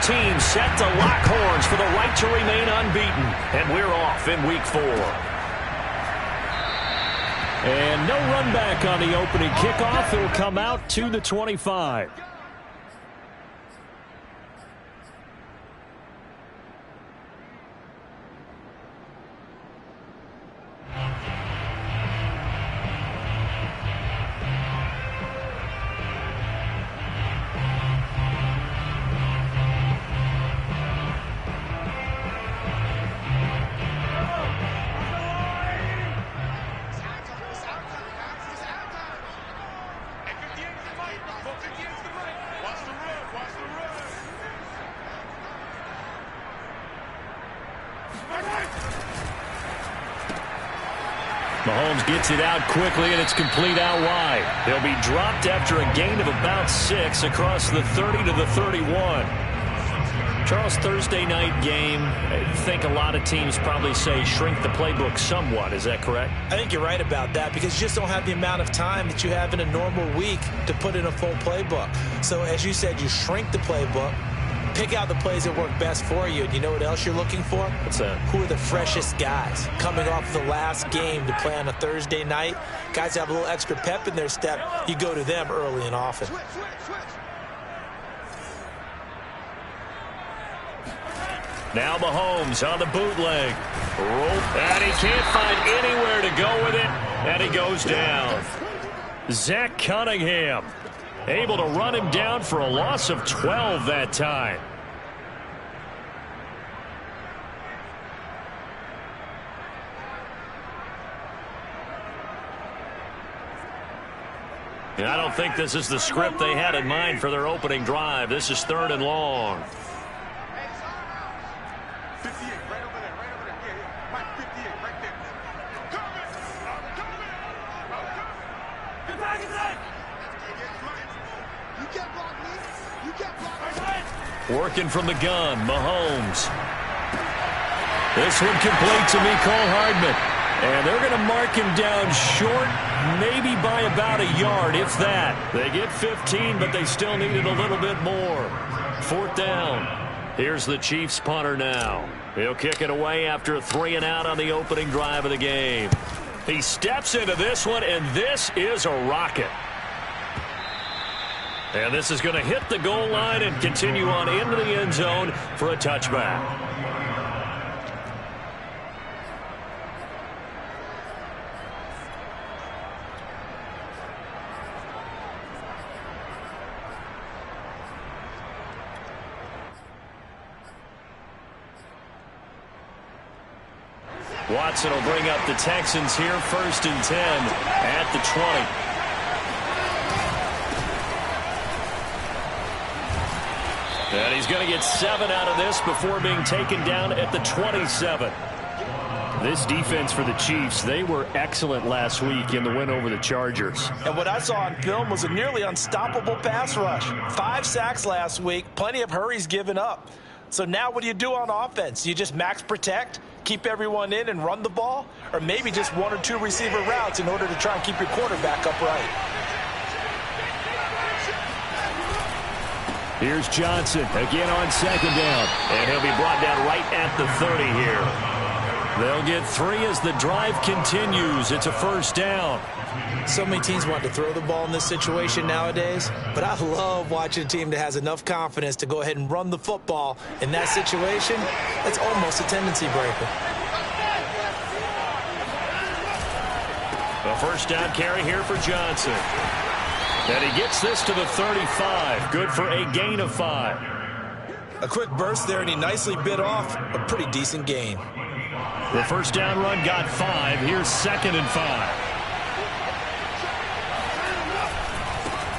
teams set to lock horns for the right to remain unbeaten. And we're off in Week 4. And no run back on the opening kickoff. It'll come out to the 25. Mahomes gets it out quickly, and it's complete out wide. They'll be dropped after a gain of about 6 across the 30 to the 31. Charles, Thursday night game, I think a lot of teams probably say shrink the playbook somewhat. Is that correct? I think you're right about that because you just don't have the amount of time that you have in a normal week to put in a full playbook. So as you said, you shrink the playbook, pick out the plays that work best for you. And you know what else you're looking for? What's that? Who are the freshest guys coming off the last game to play on a Thursday night? Guys have a little extra pep in their step. You go to them early and often. Now Mahomes on the bootleg. And he can't find anywhere to go with it. And he goes down. Zach Cunningham able to run him down for a loss of 12 that time. And I don't think this is the script they had in mind for their opening drive. This is 3rd and long. Working from the gun, Mahomes. This one complete to Mecole Hardman. And they're going to mark him down short, maybe by about a yard, if that. They get 15, but they still needed a little bit more. 4th down. Here's the Chiefs punter now. He'll kick it away after a 3 and out on the opening drive of the game. He steps into this one, and this is a rocket. And this is going to hit the goal line and continue on into the end zone for a touchback. Watson will bring up the Texans here, 1st and 10 at the 20. And he's going to get 7 out of this before being taken down at the 27. This defense for the Chiefs, they were excellent last week in the win over the Chargers. And what I saw on film was a nearly unstoppable pass rush. 5 sacks last week, plenty of hurries given up. So now what do you do on offense? You just max protect, keep everyone in and run the ball? Or maybe just 1 or 2 receiver routes in order to try and keep your quarterback upright? Here's Johnson again on 2nd down. And he'll be brought down right at the 30 here. They'll get 3 as the drive continues. It's a 1st down. So many teams want to throw the ball in this situation nowadays, but I love watching a team that has enough confidence to go ahead and run the football. In that situation, that's almost a tendency breaker. A 1st down carry here for Johnson. And he gets this to the 35. Good for a gain of 5. A quick burst there, and he nicely bit off a pretty decent gain. The 1st down run got 5. Here's 2nd and 5.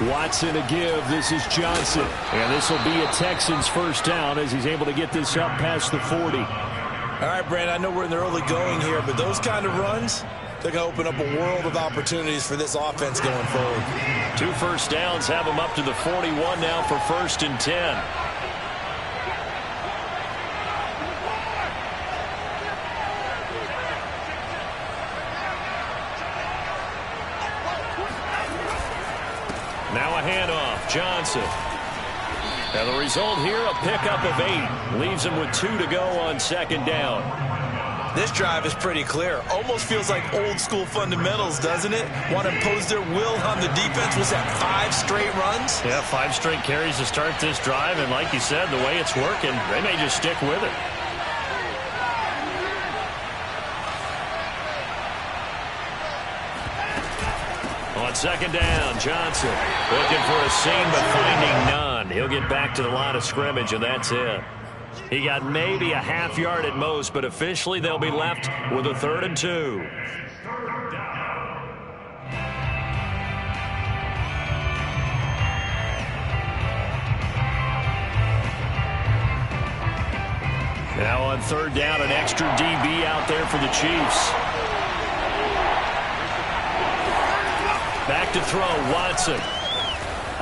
Watson to give. This is Johnson. And this will be a Texans 1st down as he's able to get this up past the 40. All right, Brandon, I know we're in the early going here, but those kind of runs, they're going to open up a world of opportunities for this offense going forward. 2 1st downs have them up to the 41 now for 1st and 10. Now a handoff. Johnson. And the result here, a pickup of 8. Leaves him with 2 to go on second down. This drive is pretty clear. Almost feels like old school fundamentals, doesn't it? Want to impose their will on the defense. Was that 5 straight runs? Yeah, 5 straight carries to start this drive. And like you said, the way it's working, they may just stick with it. On second down, Johnson looking for a seam but finding none. He'll get back to the line of scrimmage, and that's it. He got maybe a half yard at most, but officially they'll be left with a 3rd and 2. Now on 3rd down, an extra DB out there for the Chiefs. Back to throw, Watson.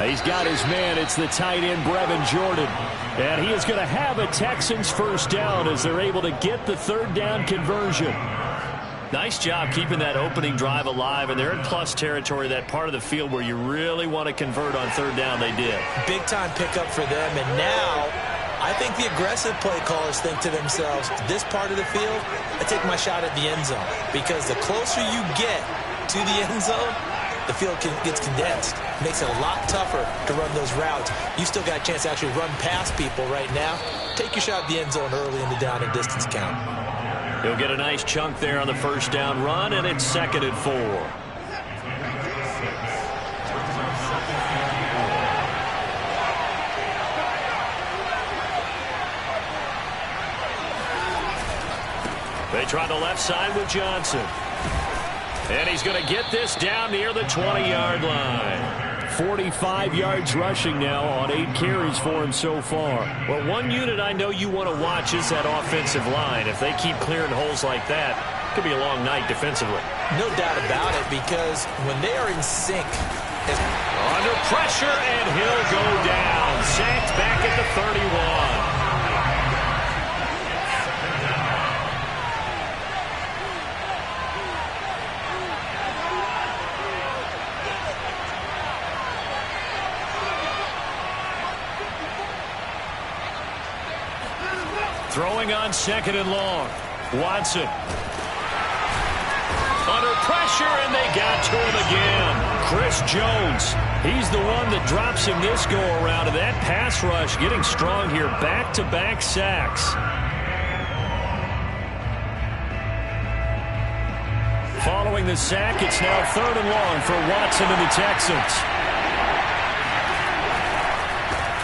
He's got his man. It's the tight end, Brevin Jordan. And he is going to have a Texans first down as they're able to get the 3rd down conversion. Nice job keeping that opening drive alive, and they're in plus territory, that part of the field where you really want to convert on 3rd down. They did. Big-time pickup for them, and now I think the aggressive play callers think to themselves, this part of the field, I take my shot at the end zone, because the closer you get to the end zone, the field gets condensed. Makes it a lot tougher to run those routes. You still got a chance to actually run past people right now. Take your shot at the end zone early in the down and distance count. He'll get a nice chunk there on the first down run, and it's 2nd and 4. They try the left side with Johnson. And he's going to get this down near the 20-yard line. 45 yards rushing now on 8 carries for him so far. Well, one unit I know you want to watch is that offensive line. If they keep clearing holes like that, it could be a long night defensively. No doubt about it, because when they are in sync. Under pressure, and he'll go down. Sacked back at the 31. Throwing on 2nd and long. Watson. Under pressure, and they got to him again. Chris Jones. He's the one that drops him this go-around. And that pass rush getting strong here. Back-to-back sacks. Following the sack, it's now 3rd and long for Watson and the Texans.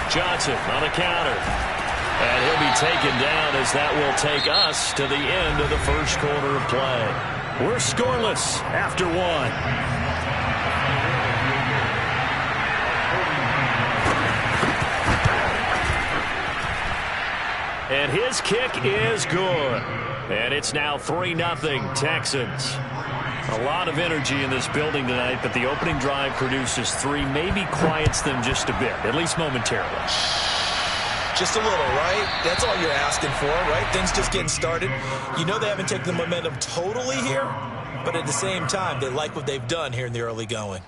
Johnson on the counter. And he'll be taken down as that will take us to the end of the first quarter of play. We're scoreless after 1. And his kick is good. And it's now 3-0 Texans. A lot of energy in this building tonight, but the opening drive produces 3, maybe quiets them just a bit, at least momentarily. Just a little, right? That's all you're asking for, right? Things just getting started. You know they haven't taken the momentum totally here, but at the same time, they like what they've done here in the early going.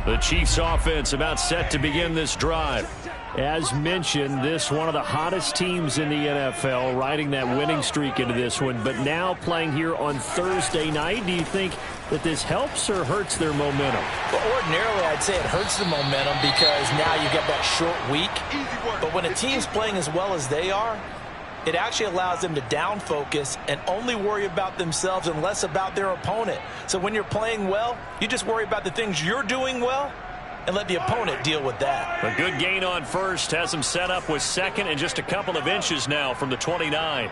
The Chiefs offense about set to begin this drive. As mentioned, this one of the hottest teams in the NFL, riding that winning streak into this one, but now playing here on Thursday night. Do you think that this helps or hurts their momentum? Well, ordinarily, I'd say it hurts the momentum because now you get that short week. But when a team's playing as well as they are, it actually allows them to down focus and only worry about themselves and less about their opponent. So when you're playing well, you just worry about the things you're doing well and let the opponent deal with that. A good gain on first has him set up with 2nd and just a couple of inches now from the 29.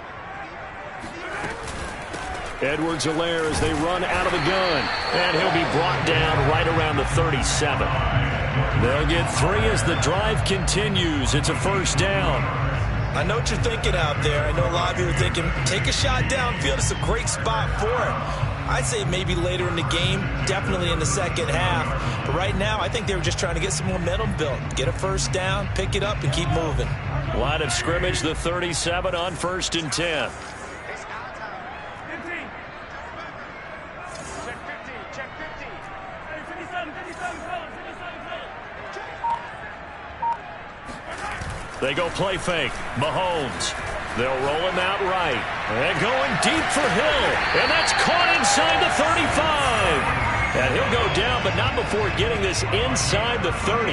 Edwards-Helaire as they run out of the gun. And he'll be brought down right around the 37. They'll get 3 as the drive continues. It's a first down. I know what you're thinking out there. I know a lot of you are thinking, take a shot downfield. It's a great spot for it. I'd say maybe later in the game, definitely in the second half. But right now, I think they were just trying to get some momentum built. Get a first down, pick it up, and keep moving. Line of scrimmage, the 37 on 1st and 10. They go play fake. Mahomes. They'll roll him out right. And going deep for Hill. And that's caught inside the 35. And he'll go down, but not before getting this inside the 30.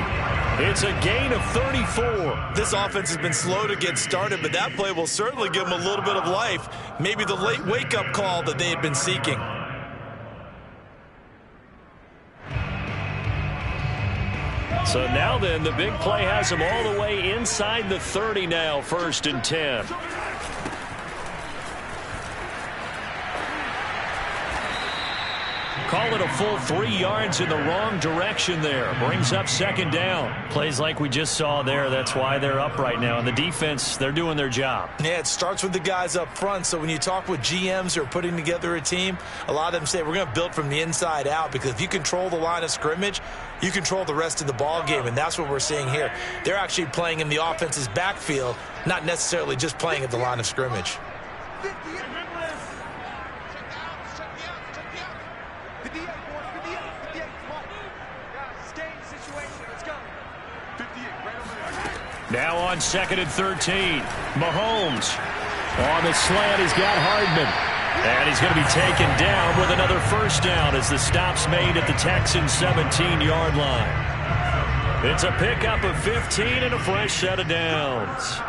It's a gain of 34. This offense has been slow to get started, but that play will certainly give them a little bit of life. Maybe the late wake-up call that they had been seeking. So now then, the big play has them all the way inside the 30 now, 1st and 10. Call it a full 3 yards in the wrong direction there. Brings up 2nd down. Plays like we just saw there. That's why they're up right now. And the defense, they're doing their job. Yeah, it starts with the guys up front. So when you talk with GMs who are putting together a team, a lot of them say we're going to build from the inside out, because if you control the line of scrimmage, you control the rest of the ball game, and that's what we're seeing here. They're actually playing in the offense's backfield, not necessarily just playing at the line of scrimmage. Now on 2nd and 13. Mahomes on the slant. He's got Hardman. And he's going to be taken down with another 1st down as the stop's made at the Texans' 17-yard line. It's a pickup of 15 and a fresh set of downs.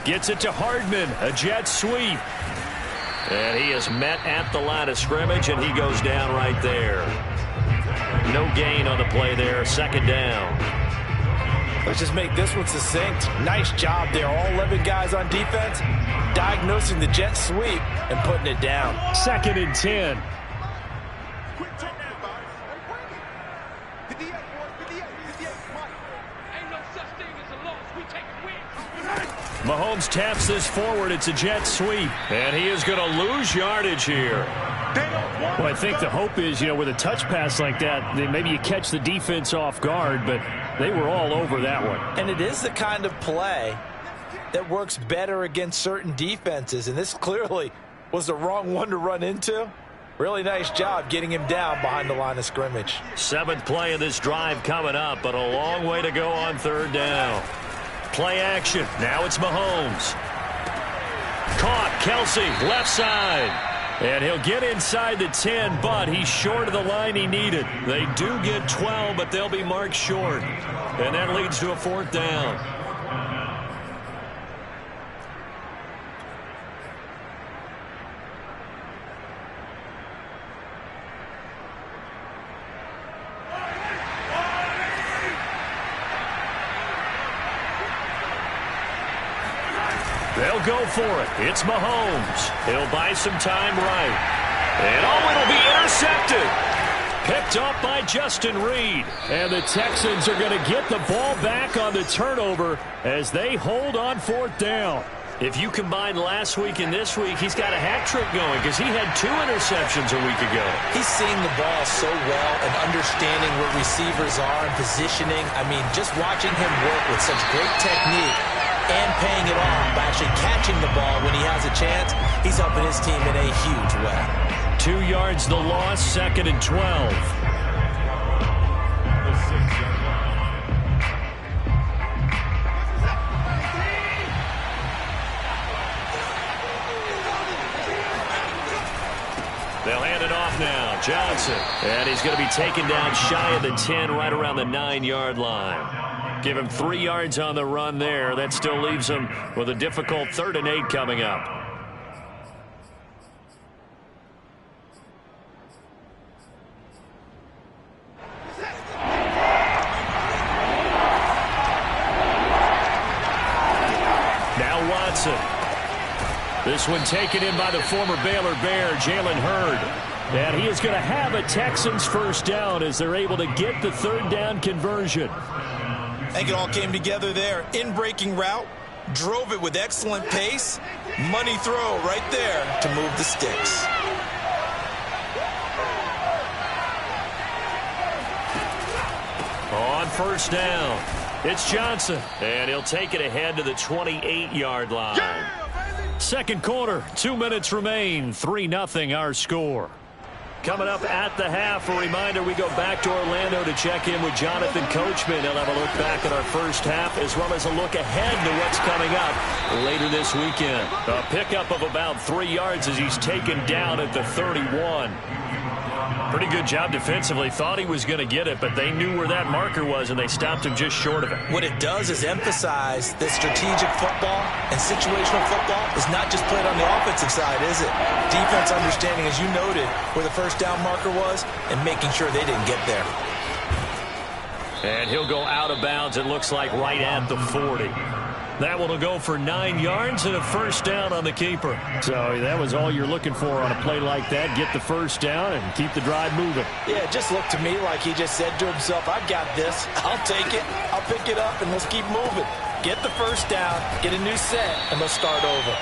Gets it to Hardman. A jet sweep. And he is met at the line of scrimmage, and he goes down right there. No gain on the play there. 2nd down. Let's just make this one succinct. Nice job there. All 11 guys on defense diagnosing the jet sweep and putting it down. 2nd and 10. Mahomes taps this forward. It's a jet sweep. And he is going to lose yardage here. Well, I think the hope is, with a touch pass like that, then maybe you catch the defense off guard, but they were all over that one. And it is the kind of play that works better against certain defenses, and this clearly was the wrong one to run into. Really nice job getting him down behind the line of scrimmage. 7th play of this drive coming up, but a long way to go on 3rd down. Play action. Now it's Mahomes. Caught. Kelsey, left side. And he'll get inside the 10, but he's short of the line he needed. They do get 12, but they'll be marked short. And that leads to a 4th down. They'll go for it. It's Mahomes. He'll buy some time right. And it'll be intercepted. Picked up by Justin Reed. And the Texans are going to get the ball back on the turnover as they hold on 4th down. If you combine last week and this week, he's got a hat trick going because he had 2 interceptions a week ago. He's seeing the ball so well and understanding where receivers are and positioning. I mean, just watching him work with such great technique and paying it off by actually catching the ball when he has a chance, he's helping his team in a huge way. 2 yards the loss, 2nd and 12. They'll hand it off now. Johnson. And he's going to be taken down shy of the 10, right around the 9-yard line. Give him 3 yards on the run there. That still leaves him with a difficult 3rd and 8 coming up. Now Watson. This one taken in by the former Baylor Bear, Jalen Hurd. And he is going to have a Texans 1st down as they're able to get the 3rd down conversion. I think it all came together there. In-breaking route, drove it with excellent pace. Money throw right there to move the sticks. On 1st down, it's Johnson. And he'll take it ahead to the 28-yard line. Yeah, 2nd quarter, 2 minutes remain. 3-0 our score. Coming up at the half, a reminder, we go back to Orlando to check in with Jonathan Coachman. He'll have a look back at our first half as well as a look ahead to what's coming up later this weekend. A pickup of about 3 yards as he's taken down at the 31. Pretty good job defensively. Thought he was going to get it, but they knew where that marker was, and they stopped him just short of it. What it does is emphasize that strategic football and situational football is not just played on the offensive side, is it? Defense understanding, as you noted, where the first down marker was and making sure they didn't get there. And he'll go out of bounds, it looks like, right at the 40. That one will go for 9 yards and a first down on the keeper. So that was all you're looking for on a play like that. Get the first down and keep the drive moving. Yeah, it just looked to me like he just said to himself, I got this. I'll take it. I'll pick it up, and let's keep moving. Get the first down, get a new set, and let's start over.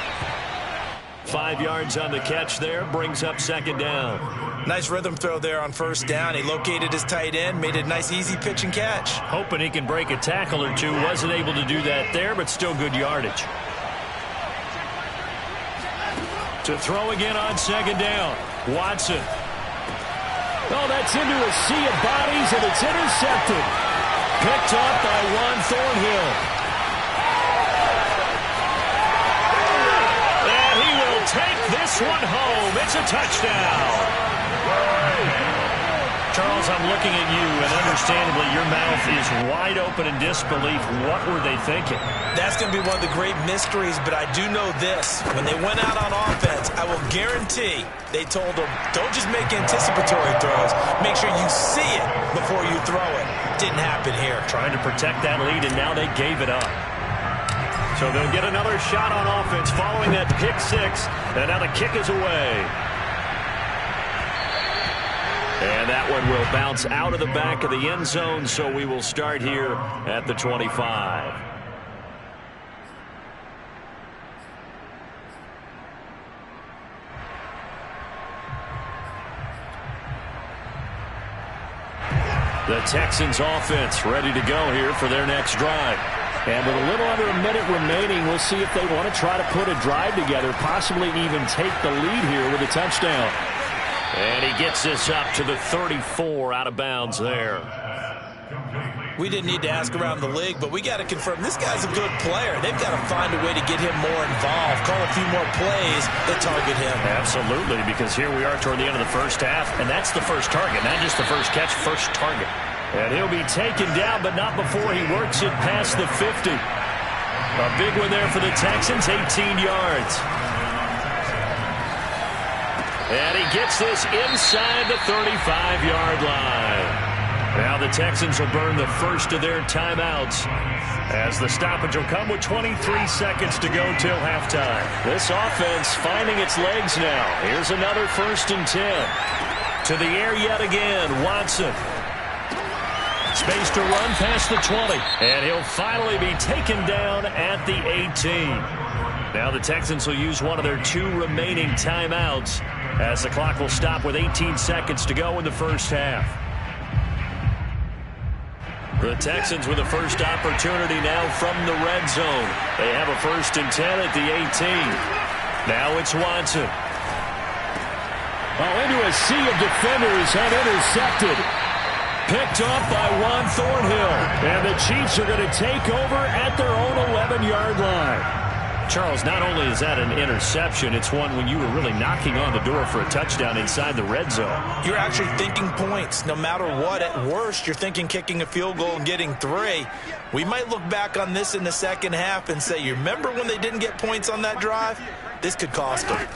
5 yards on the catch there, brings up second down. Nice rhythm throw there on first down. He located his tight end, made a nice easy pitch and catch. Hoping he can break a tackle or two. Wasn't able to do that there, but still good yardage. To throw again on second down. Watson. Oh, that's into a sea of bodies, and it's intercepted. Picked up by Juan Thornhill. And he will take this one home. It's a touchdown. Charles, I'm looking at you, and understandably, your mouth is wide open in disbelief. What were they thinking? That's going to be one of the great mysteries, but I do know this. When they went out on offense, I will guarantee they told them, don't just make anticipatory throws. Make sure you see it before you throw it. Didn't happen here. Trying to protect that lead, and now they gave it up. So they'll get another shot on offense following that pick six, and now the kick is away. And that one will bounce out of the back of the end zone, so we will start here at the 25. The Texans offense ready to go here for their next drive. And with a little under a minute remaining, we'll see if they want to try to put a drive together, possibly even take the lead here with a touchdown. And he gets this up to the 34 out of bounds there. We didn't need to ask around the league, but we got to confirm this guy's a good player. They've got to find a way to get him more involved, call a few more plays that target him. Absolutely, because here we are toward the end of the first half, and that's the first target, not just the first catch, first target. And he'll be taken down, but not before he works it past the 50. A big one there for the Texans, 18 yards. And he gets this inside the 35-yard line. Now the Texans will burn the first of their timeouts as the stoppage will come with 23 seconds to go till halftime. This offense finding its legs now. Here's another 1st and 10. To the air yet again, Watson. Space to run past the 20. And he'll finally be taken down at the 18. Now the Texans will use one of their 2 remaining timeouts as the clock will stop with 18 seconds to go in the first half. The Texans with the first opportunity now from the red zone. They have a 1st and 10 at the 18. Now it's Watson. Oh, into a sea of defenders and intercepted. Picked off by Juan Thornhill. And the Chiefs are going to take over at their own 11-yard line. Charles, not only is that an interception, it's one when you were really knocking on the door for a touchdown inside the red zone. You're actually thinking points. No matter what, at worst, you're thinking kicking a field goal and getting 3. We might look back on this in the second half and say, you remember when they didn't get points on that drive? This could cost them.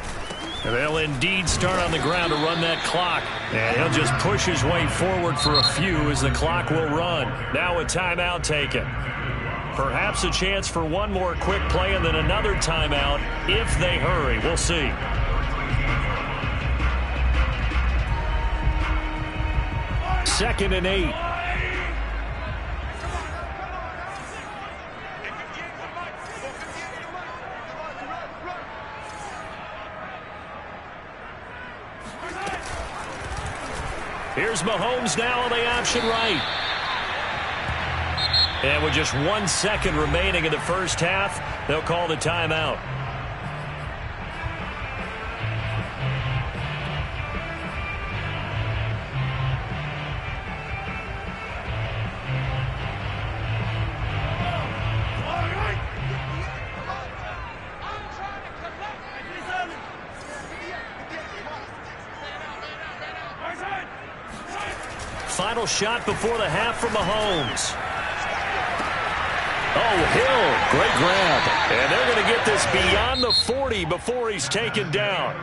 And they'll indeed start on the ground to run that clock. And he'll just push his way forward for a few as the clock will run. Now a timeout taken. Perhaps a chance for one more quick play and then another timeout if they hurry. We'll see. Second and 8. Here's Mahomes now on the option right. And with just 1 second remaining in the first half, they'll call the timeout. final shot before the half from Mahomes. Oh, Hill, great grab. And they're going to get this beyond the 40 before he's taken down.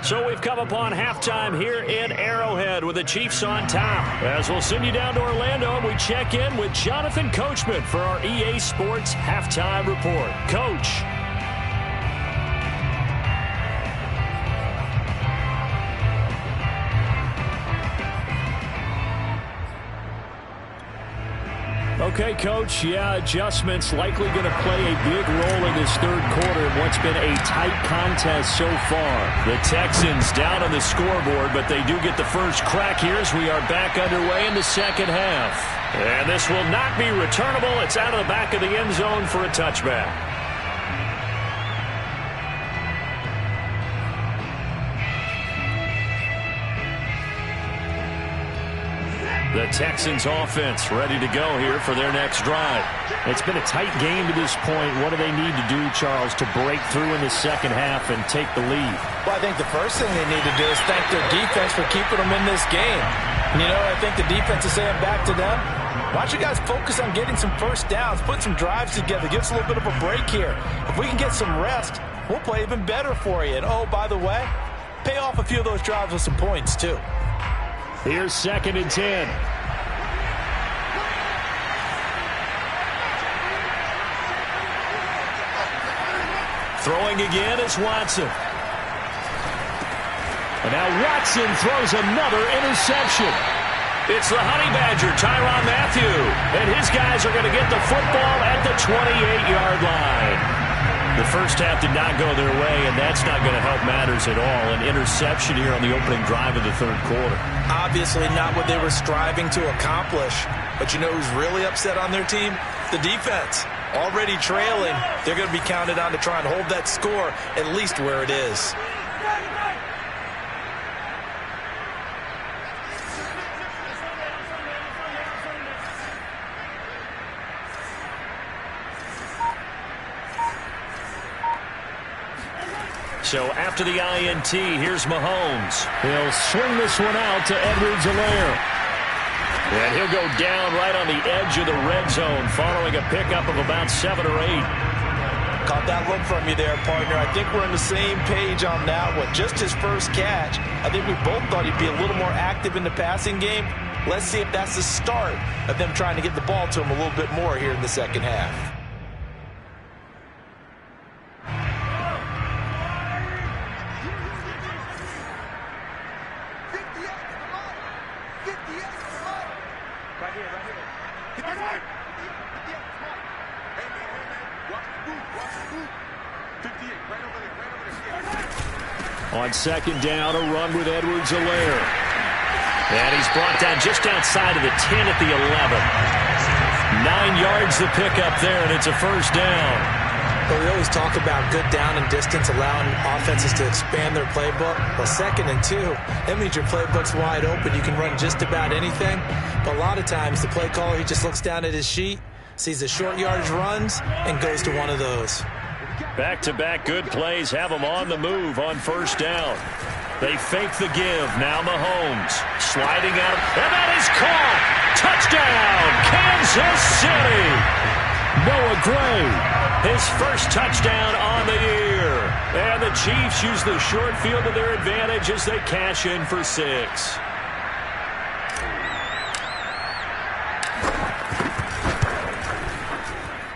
So we've come upon halftime here in Arrowhead with the Chiefs on top. As we'll send you down to Orlando, and we check in with Jonathan Coachman for our EA Sports Halftime Report. Coach. Okay, Coach, adjustments likely going to play a big role in this third quarter in what's been a tight contest so far. The Texans down on the scoreboard, but they do get the first crack here as we are back underway in the second half. And this will not be returnable. It's out of the back of the end zone for a touchback. The Texans offense ready to go here for their next drive. It's been a tight game to this point. What do they need to do, Charles, to break through in the second half and take the lead? Well, I think the first thing they need to do is thank their defense for keeping them in this game. And, I think the defense is saying back to them, why don't you guys focus on getting some first downs, putting some drives together, give us a little bit of a break here. If we can get some rest, we'll play even better for you. And, oh, by the way, pay off a few of those drives with some points, too. Here's 2nd and 10. Throwing again is Watson. And now Watson throws another interception. It's the Honey Badger, Tyrann Mathieu. And his guys are going to get the football at the 28-yard line. The first half did not go their way, and that's not going to help matters at all. An interception here on the opening drive of the third quarter. Obviously not what they were striving to accomplish. But you know who's really upset on their team? The defense. Already trailing, they're going to be counted on to try and hold that score at least where it is. So after the INT, here's Mahomes. He'll swing this one out to Edwards-Helaire. And he'll go down right on the edge of the red zone following a pickup of about 7 or 8. Caught that look from you there, partner. I think we're on the same page on that one. Just his first catch. I think we both thought he'd be a little more active in the passing game. Let's see if that's the start of them trying to get the ball to him a little bit more here in the second half. On 2nd down, a run with Edwards-Helaire. And he's brought down just outside of the 10 at the 11. 9 yards the pickup there, and it's a first down. But we always talk about good down and distance, allowing offenses to expand their playbook. Well, 2nd and 2, that means your playbook's wide open. You can run just about anything. But a lot of times, the play caller, he just looks down at his sheet, sees the short yardage runs, and goes to one of those. Back-to-back good plays have them on the move on first down. They fake the give. Now Mahomes sliding out. And that is caught. Touchdown, Kansas City. Noah Gray. His first touchdown on the year. And the Chiefs use the short field to their advantage as they cash in for 6.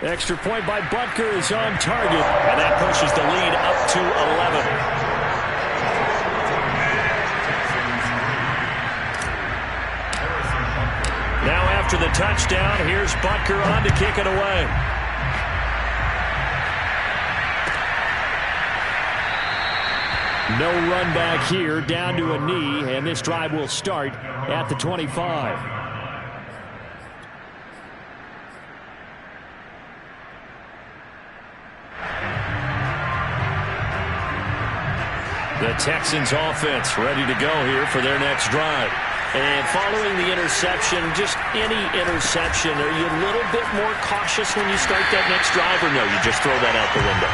Extra point by Butker is on target. And that pushes the lead up to 11. Now after the touchdown, here's Butker on to kick it away. No run back here, down to a knee, and this drive will start at the 25. The Texans offense ready to go here for their next drive. And following the interception, just any interception, are you a little bit more cautious when you start that next drive, or no, you just throw that out the window?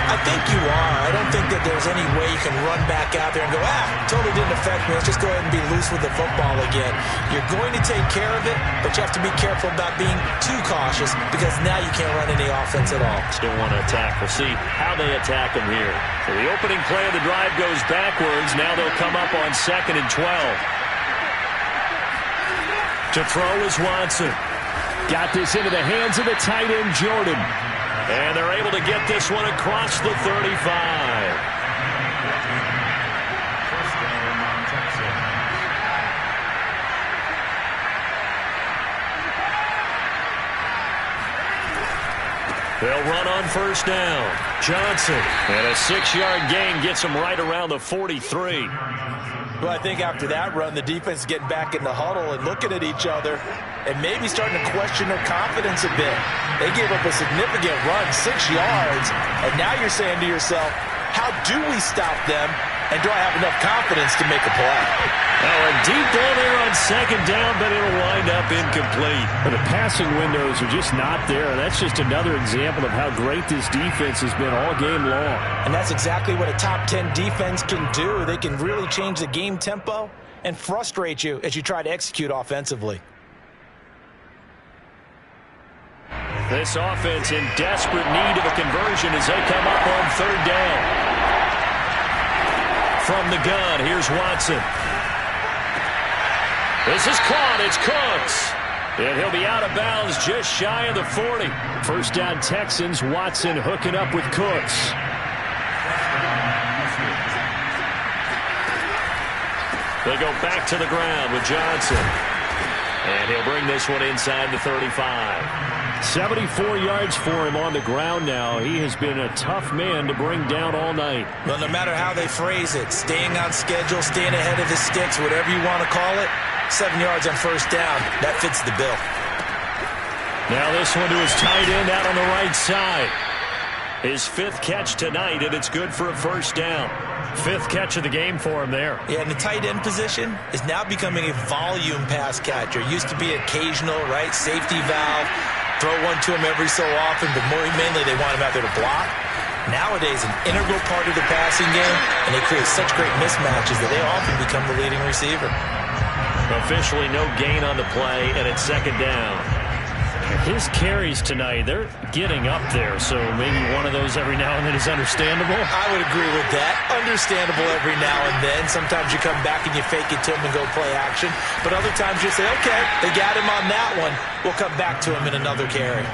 I think you are. I don't think that there's any way you can run back out there and go, totally didn't affect me. Let's just go ahead and be loose with the football again. You're going to take care of it, but you have to be careful about being too cautious because now you can't run any offense at all. Still want to attack. We'll see how they attack them here. So the opening play of the drive goes backwards. Now they'll come up on 2nd and 12. To throw is Watson. Got this into the hands of the tight end, Jordan. And they're able to get this one across the 35. They'll run on 1st down. Johnson. And a 6-yard gain gets him right around the 43. Well, I think after that run, the defense is getting back in the huddle and looking at each other and maybe starting to question their confidence a bit. They gave up a significant run, 6 yards, and now you're saying to yourself, how do we stop them, and do I have enough confidence to make a play? Oh, a deep ball there on 2nd down, but it'll wind up incomplete. But the passing windows are just not there. That's just another example of how great this defense has been all game long. And that's exactly what a top 10 defense can do. They can really change the game tempo and frustrate you as you try to execute offensively. This offense in desperate need of a conversion as they come up on 3rd down. From the gun, here's Watson. This is caught. It's Cooks. And he'll be out of bounds just shy of the 40. 1st down Texans. Watson hooking up with Cooks. They go back to the ground with Johnson. And he'll bring this one inside the 35. 74 yards for him on the ground now. He has been a tough man to bring down all night. Well, no matter how they phrase it, staying on schedule, staying ahead of the sticks, whatever you want to call it, 7 yards on 1st down, that fits the bill. Now this one to his tight end out on the right side. His 5th catch tonight, and it's good for a 1st down. 5th catch of the game for him there. Yeah, and the tight end position is now becoming a volume pass catcher. Used to be occasional, right, safety valve, throw one to him every so often, but more mainly they want him out there to block. Nowadays, an integral part of the passing game, and they create such great mismatches that they often become the leading receiver. Officially no gain on the play, and it's 2nd down. His carries tonight, they're getting up there, so maybe one of those every now and then is understandable. I would agree with that. Understandable every now and then. Sometimes you come back and you fake it to him and go play action. But other times you say, okay, they got him on that one. We'll come back to him in another carry.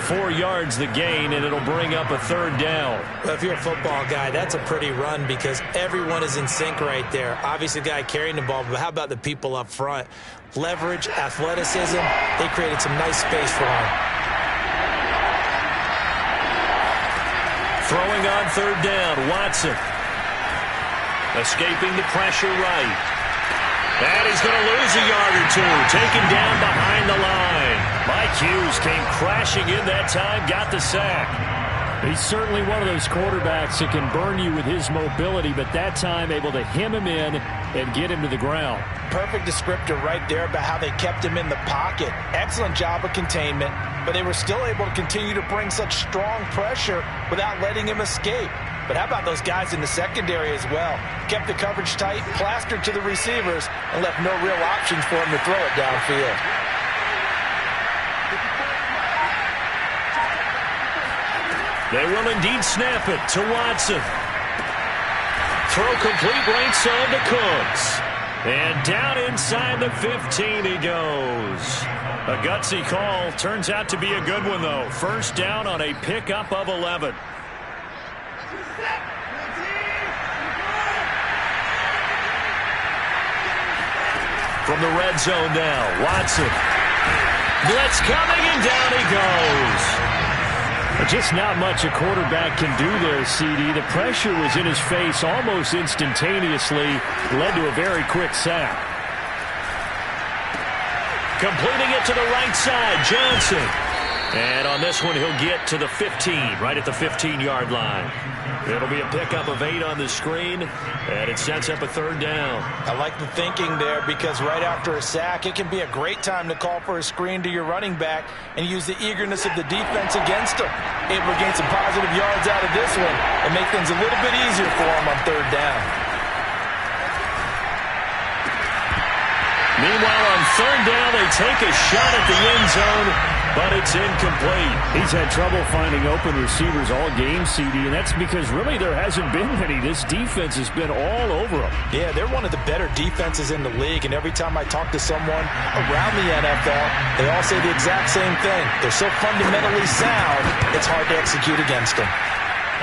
4 yards the gain, and it'll bring up a 3rd down. Well, if you're a football guy, that's a pretty run because everyone is in sync right there. Obviously, the guy carrying the ball, but how about the people up front? Leverage, athleticism, they created some nice space for him. Throwing on 3rd down, Watson. Escaping the pressure right. And he's going to lose a yard or two. Taken down behind the line. Mike Hughes came crashing in that time, got the sack. He's certainly one of those quarterbacks that can burn you with his mobility, but that time able to hem him in and get him to the ground. Perfect descriptor right there about how they kept him in the pocket. Excellent job of containment, but they were still able to continue to bring such strong pressure without letting him escape. But how about those guys in the secondary as well? Kept the coverage tight, plastered to the receivers, and left no real options for him to throw it downfield. They will indeed snap it to Watson. Throw complete right side to Cooks. And down inside the 15 he goes. A gutsy call. Turns out to be a good one, though. 1st down on a pickup of 11. From the red zone now, Watson. Blitz coming, and down he goes. Just not much a quarterback can do there, CD. The pressure was in his face almost instantaneously. Led to a very quick sack. Completing it to the right side, Johnson. And on this one, he'll get to the 15, right at the 15-yard line. It'll be a pickup of 8 on the screen, and it sets up a 3rd down. I like the thinking there because right after a sack, it can be a great time to call for a screen to your running back and use the eagerness of the defense against him. Able to gain some positive yards out of this one and make things a little bit easier for him on 3rd down. Meanwhile, on 3rd down, they take a shot at the end zone, but it's incomplete. He's had trouble finding open receivers all game, CD, and that's because really there hasn't been many. This defense has been all over them. Yeah, they're one of the better defenses in the league, and every time I talk to someone around the NFL, they all say the exact same thing. They're so fundamentally sound, it's hard to execute against them.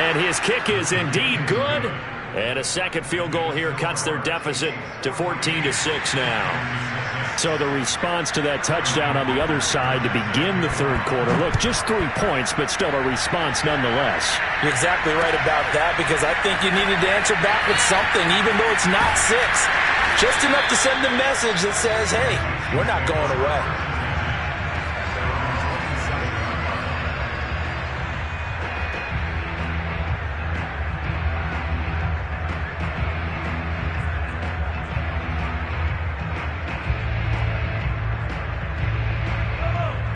And his kick is indeed good. And a second field goal here cuts their deficit to 14-6 now. So the response to that touchdown on the other side to begin the 3rd quarter. Look, just 3 points, but still a response nonetheless. You're exactly right about that because I think you needed to answer back with something, even though it's not 6. Just enough to send a message that says, hey, we're not going away.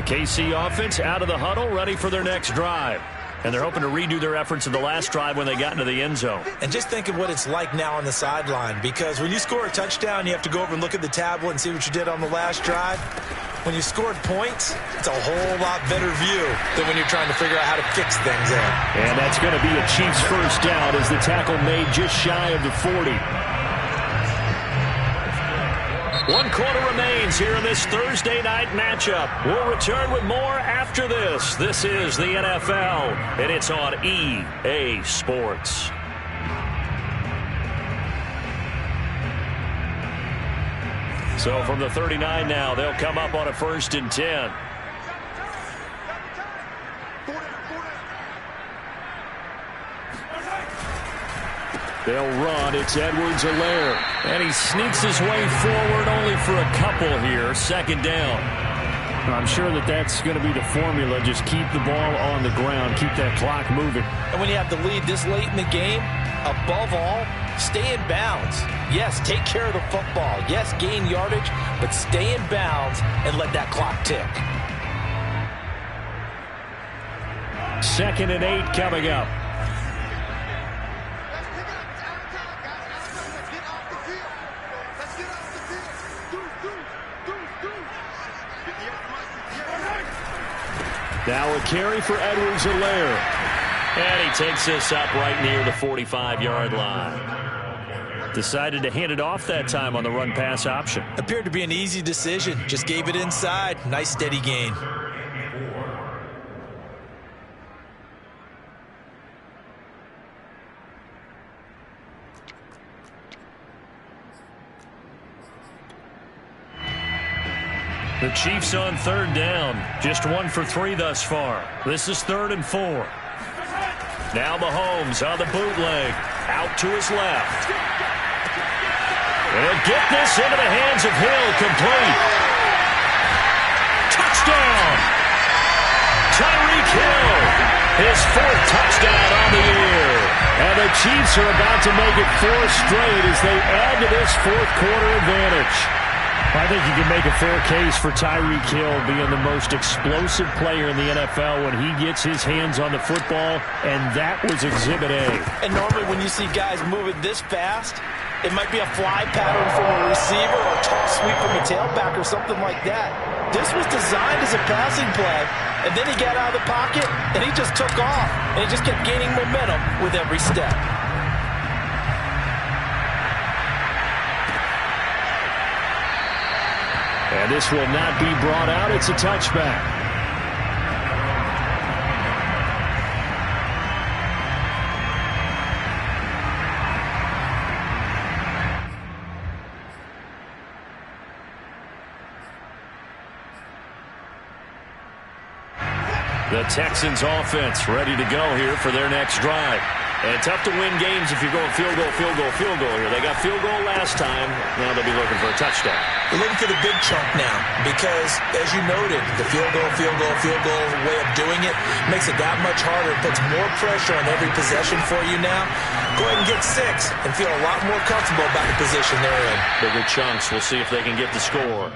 KC offense out of the huddle, ready for their next drive. And they're hoping to redo their efforts of the last drive when they got into the end zone. And just think of what it's like now on the sideline, because when you score a touchdown, you have to go over and look at the tablet and see what you did on the last drive. When you scored points, it's a whole lot better view than when you're trying to figure out how to fix things out. And that's going to be a Chiefs 1st down as the tackle made just shy of the 40. 1 quarter remains here in this Thursday night matchup. We'll return with more after this. This is the NFL, and it's on EA Sports. So from the 39 now, they'll come up on a 1st and 10. They'll run. It's Edwards-Helaire. And he sneaks his way forward only for a couple here. 2nd down. I'm sure that's going to be the formula. Just keep the ball on the ground. Keep that clock moving. And when you have the lead this late in the game, above all, stay in bounds. Yes, take care of the football. Yes, gain yardage, but stay in bounds and let that clock tick. 2nd and 8 coming up. Now a carry for Edwards-Helaire. And he takes this up right near the 45-yard line. Decided to hand it off that time on the run-pass option. Appeared to be an easy decision. Just gave it inside. Nice steady gain. The Chiefs on 3rd down. Just 1 for 3 thus far. This is 3rd and 4. Now Mahomes on the bootleg. Out to his left. And he'll get this into the hands of Hill. Complete. Touchdown. Tyreek Hill. His 4th touchdown on the year. And the Chiefs are about to make it 4 straight as they add to this 4th quarter advantage. I think you can make a fair case for Tyreek Hill being the most explosive player in the NFL when he gets his hands on the football, and that was Exhibit A. And normally when you see guys moving this fast, it might be a fly pattern from a receiver or a toss sweep from a tailback or something like that. This was designed as a passing play, and then he got out of the pocket, and he just took off, and he just kept gaining momentum with every step. And this will not be brought out. It's a touchback. The Texans offense ready to go here for their next drive. And tough to win games if you're going field goal, field goal, field goal here. They got field goal last time. Now they'll be looking for a touchdown. They're looking for the big chunk now because, as you noted, the field goal way of doing it makes it that much harder. It puts more pressure on every possession for you now. Go ahead and get 6 and feel a lot more comfortable about the position they're in. Bigger chunks. We'll see if they can get the score.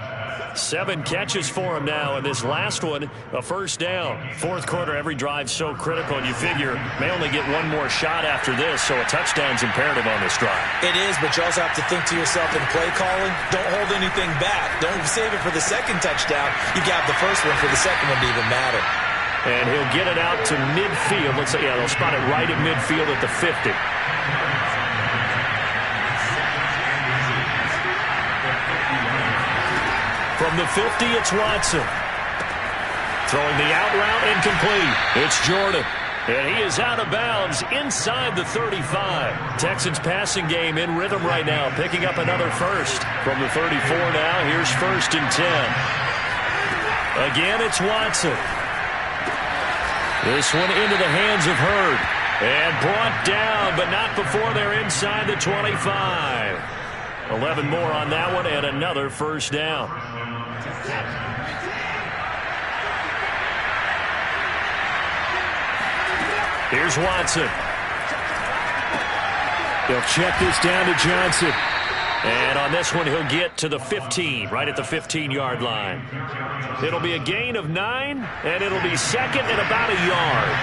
7 catches for him now, and this last one, a first down. Fourth quarter, every drive so critical, and you figure may only get one more shot after this, so a touchdown's imperative on this drive. It is, but you also have to think to yourself in play calling, don't hold anything back. Don't save it for the second touchdown. You got the first one for the second one to even matter. And he'll get it out to midfield. Let's say, yeah, they'll spot it right at midfield at the 50. From the 50, it's Watson. Throwing the out route, incomplete. It's Jordan. And he is out of bounds inside the 35. Texans passing game in rhythm right now, picking up another first. From the 34 now, here's 1st and 10. Again, it's Watson. This one into the hands of Hurd. And brought down, but not before they're inside the 25. 11 more on that one, and another first down. Here's Watson. They'll check this down to Johnson. And on this one, he'll get to the 15, right at the 15-yard line. It'll be a gain of 9, and it'll be second and about a yard.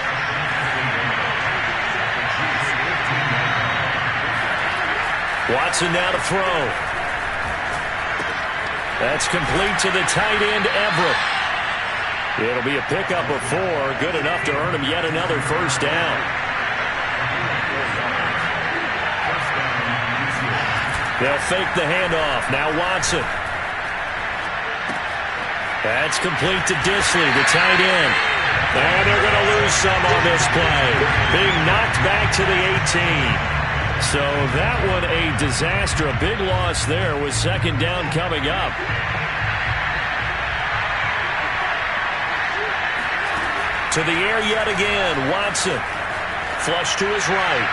Watson now to throw. That's complete to the tight end, Everett. It'll be a pickup of 4, good enough to earn him yet another first down. They'll fake the handoff. Now Watson. That's complete to Disley, the tight end. And they're going to lose some on this play. Being knocked back to the 18. So that one a disaster. A big loss there with second down coming up. To the air yet again. Watson. Flush to his right.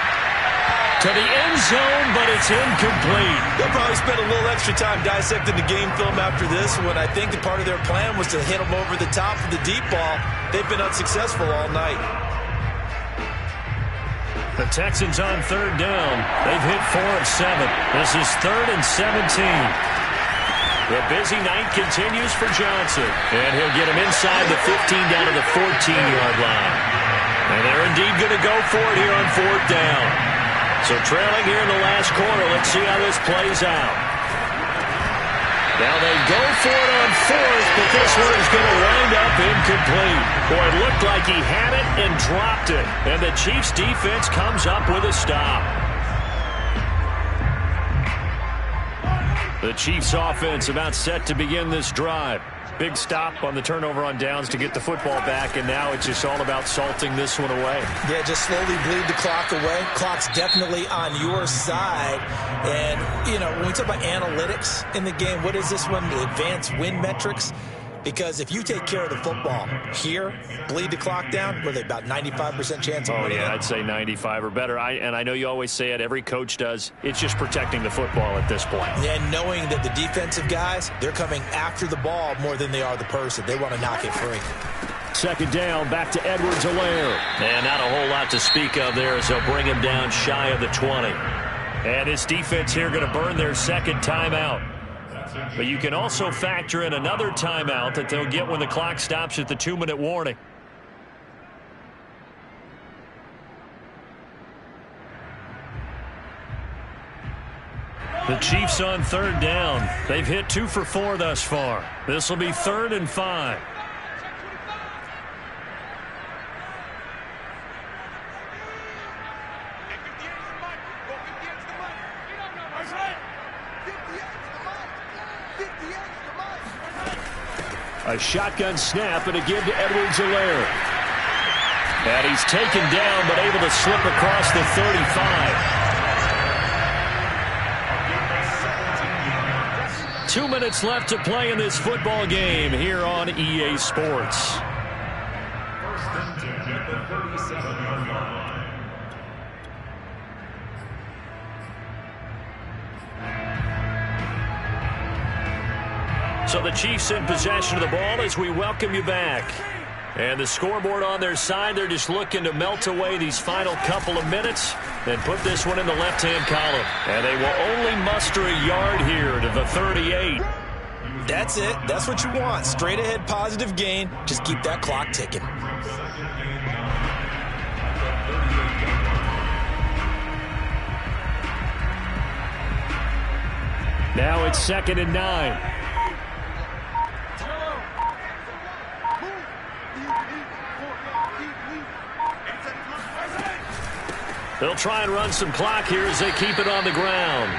To the end zone, but it's incomplete. They'll probably spend a little extra time dissecting the game film after this one. I think that part of their plan was to hit them over the top for the deep ball. They've been unsuccessful all night. The Texans on third down. They've hit 4 of 7. This is 3rd and 17. The busy night continues for Johnson. And he'll get him inside the 15 down to the 14-yard line. And they're indeed going to go for it here on 4th down. So trailing here in the last quarter. Let's see how this plays out. Now they go for it on 4th, but this one is going to wind up incomplete. Boy, it looked like he had it and dropped it. And the Chiefs defense comes up with a stop. The Chiefs offense about set to begin this drive. Big stop on the turnover on downs to get the football back, and now it's just all about salting this one away. Yeah, just slowly bleed the clock away. Clock's definitely on your side. And, you know, when we talk about analytics in the game, what is this one? The advanced win metrics? Because if you take care of the football here, bleed the clock down, what are they, about 95% chance of winning? Yeah, I'd say 95 or better. And I know you always say it, every coach does. It's just protecting the football at this point. Yeah, and knowing that the defensive guys, they're coming after the ball more than they are the person. They want to knock it free. Second down, back to Edwards-Helaire. And not a whole lot to speak of there as they'll bring him down shy of the 20. And his defense here going to burn their second timeout. But you can also factor in another timeout that they'll get when the clock stops at the 2-minute warning. The Chiefs on third down. They've hit 2 for 4 thus far. This will be 3rd and 5. A shotgun snap and a give to Edwards-Helaire. And he's taken down but able to slip across the 35. 2 minutes left to play in this football game here on EA Sports. So the Chiefs in possession of the ball as we welcome you back. And the scoreboard on their side, they're just looking to melt away these final couple of minutes and put this one in the left-hand column. And they will only muster a yard here to the 38. That's it. That's what you want. Straight ahead positive gain. Just keep that clock ticking. Now it's 2nd and 9. They'll try and run some clock here as they keep it on the ground.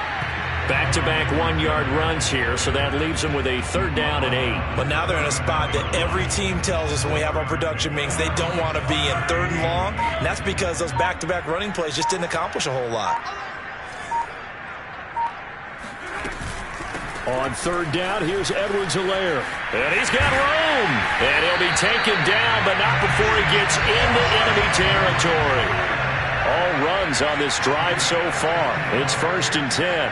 Back-to-back 1-yard runs here, so that leaves them with a 3rd down and 8. But now they're in a spot that every team tells us when we have our production meetings they don't want to be in 3rd and long. And that's because those back-to-back running plays just didn't accomplish a whole lot. On 3rd down, here's Edwards-Helaire. And he's got room. And he'll be taken down, but not before he gets into enemy territory. All runs on this drive so far. It's 1st and 10.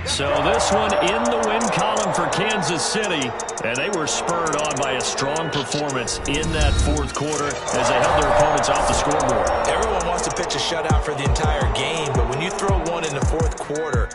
So this one in the win column for Kansas City, and they were spurred on by a strong performance in that 4th quarter as they held their opponents off the scoreboard. Everyone wants to pitch a shutout for the entire game, but when you throw one in the 4th quarter,